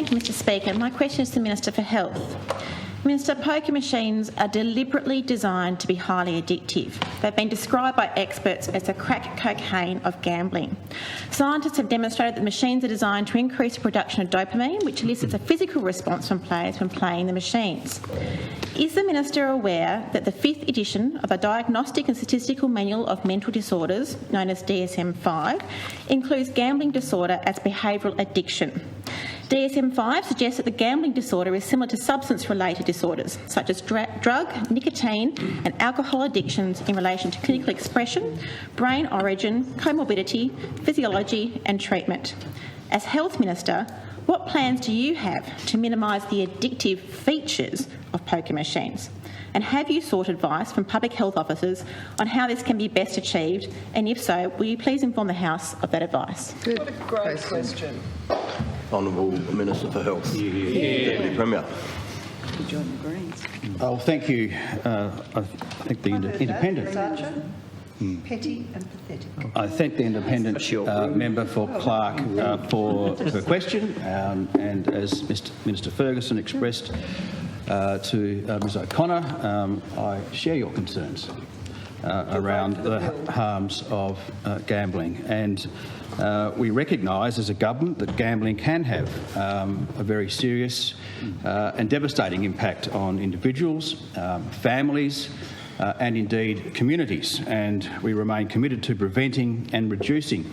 Thank you, Mr Speaker. My question is to the Minister for Health. Minister, poker machines are deliberately designed to be highly addictive. They've been described by experts as the crack cocaine of gambling. Scientists have demonstrated that machines are designed to increase the production of dopamine, which elicits a physical response from players when playing the machines. Is the Minister aware that the 5th edition of the Diagnostic and Statistical Manual of Mental Disorders, known as DSM-5, includes gambling disorder as behavioural addiction? DSM-5 suggests that the gambling disorder is similar to substance-related disorders, such as drug, nicotine and alcohol addictions in relation to clinical expression, brain origin, comorbidity, physiology and treatment. As Health Minister, what plans do you have to minimise the addictive features of poker machines? And have you sought advice from public health officers on how this can be best achieved? And if so, will you please inform the House of that advice? Good. What a great question. Honourable Minister for Health. Deputy Premier. To join the Greens. Oh, thank you. I think the Independent. Petty and pathetic. I thank the Independent member for Clark for her question, and as Minister Ferguson expressed to Ms O'Connor, I share your concerns around the harms of gambling, and we recognise as a government that gambling can have a very serious and devastating impact on individuals, families and indeed communities, and we remain committed to preventing and reducing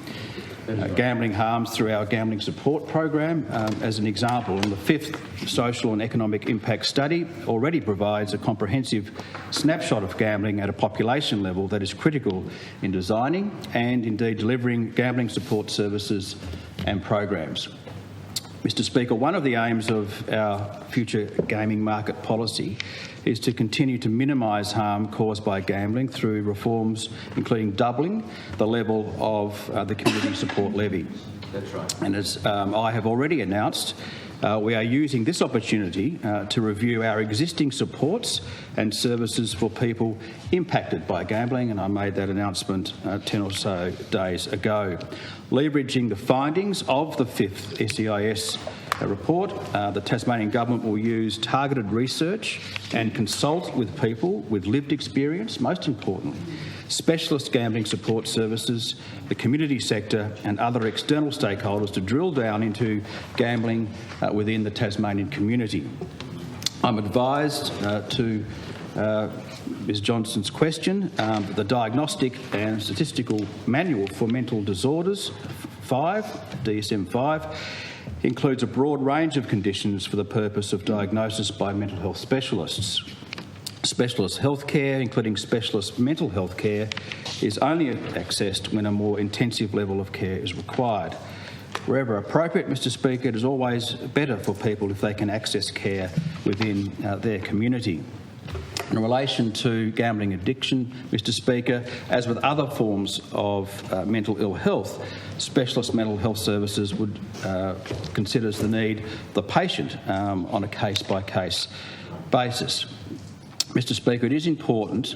gambling harms through our gambling support program. As an example, the 5th Social and Economic Impact Study already provides a comprehensive snapshot of gambling at a population level that is critical in designing and indeed delivering gambling support services and programs. Mr Speaker, one of the aims of our future gaming market policy is to continue to minimise harm caused by gambling through reforms including doubling the level of the community support levy. That's right. And as I have already announced, we are using this opportunity to review our existing supports and services for people impacted by gambling, and I made that announcement 10 or so days ago. Leveraging the findings of the 5th SEIS report, the Tasmanian Government will use targeted research and consult with people with lived experience, most importantly, specialist gambling support services, the community sector and other external stakeholders to drill down into gambling within the Tasmanian community. I'm advised to Ms Johnston's question that the Diagnostic and Statistical Manual for Mental Disorders 5, DSM-5, includes a broad range of conditions for the purpose of diagnosis by mental health specialists. Specialist health care, including specialist mental health care, is only accessed when a more intensive level of care is required. Wherever appropriate, Mr Speaker, it is always better for people if they can access care within their community. In relation to gambling addiction, Mr Speaker, as with other forms of mental ill health, specialist mental health services would consider the need of the patient on a case-by-case basis. Mr Speaker, it is important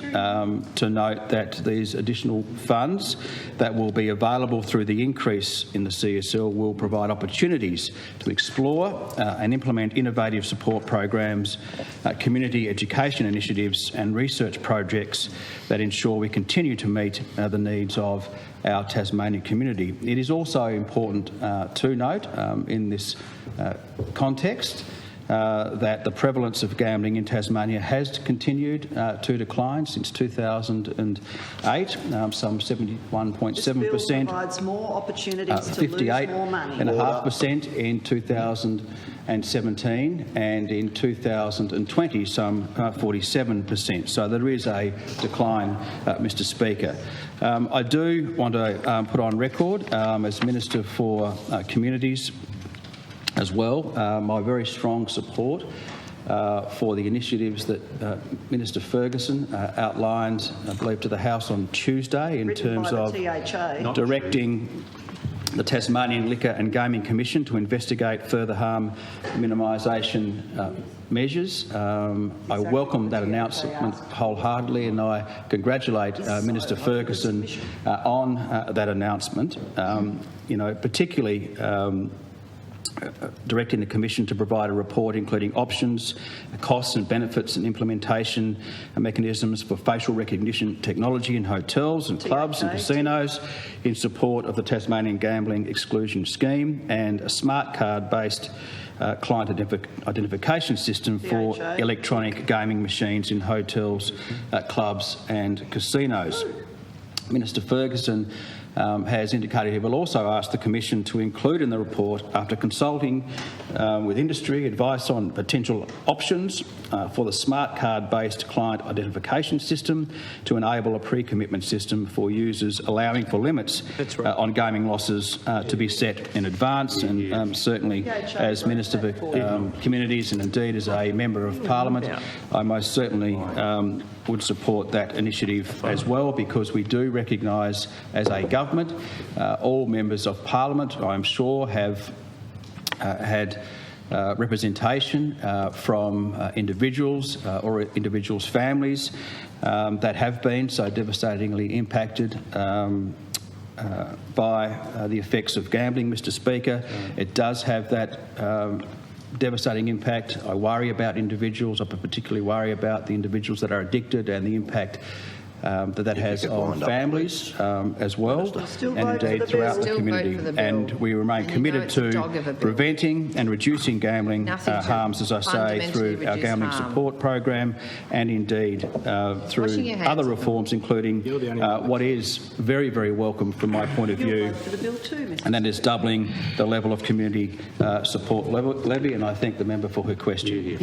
to note that these additional funds that will be available through the increase in the CSL will provide opportunities to explore and implement innovative support programs, community education initiatives and research projects that ensure we continue to meet the needs of our Tasmanian community. It is also important to note in this context that the prevalence of gambling in Tasmania has continued to decline since 2008, some 71.7%. Provides more opportunities to lose more money. 58.5% in 2017, and in 2020 some 47%. So there is a decline, Mr Speaker. I do want to put on record, as Minister for Communities, as well, my very strong support for the initiatives that Minister Ferguson outlined, I believe, to the House on Tuesday in terms of directing the Tasmanian Liquor and Gaming Commission to investigate further harm minimisation measures. I welcome that announcement wholeheartedly, and I congratulate Minister Ferguson on that announcement. Particularly directing the Commission to provide a report including options, costs and benefits and implementation mechanisms for facial recognition technology in hotels and clubs and casinos in support of the Tasmanian Gambling Exclusion Scheme, and a smart card-based client identification system for electronic gaming machines in hotels, clubs and casinos. Minister Ferguson has indicated he will also ask the Commission to include in the report, after consulting with industry, advice on potential options for the smart card-based client identification system to enable a pre-commitment system for users, allowing for limits on gaming losses to be set in advance. And certainly, as Minister for Communities and indeed as a Member of Parliament, I most certainly would support that initiative as well, because we do recognise as a government all members of Parliament, I'm sure, have had representation from individuals or individuals' families that have been so devastatingly impacted by the effects of gambling, Mr Speaker. It does have that devastating impact. I worry about individuals. I particularly worry about the individuals that are addicted and the impact that has on families as well, and indeed throughout the community. And we remain committed to preventing and reducing gambling harms, as I say, through our gambling support program, and indeed through other reforms, including what is very, very welcome from my point of view, and that is doubling the level of community support levy. And I thank the member for her question.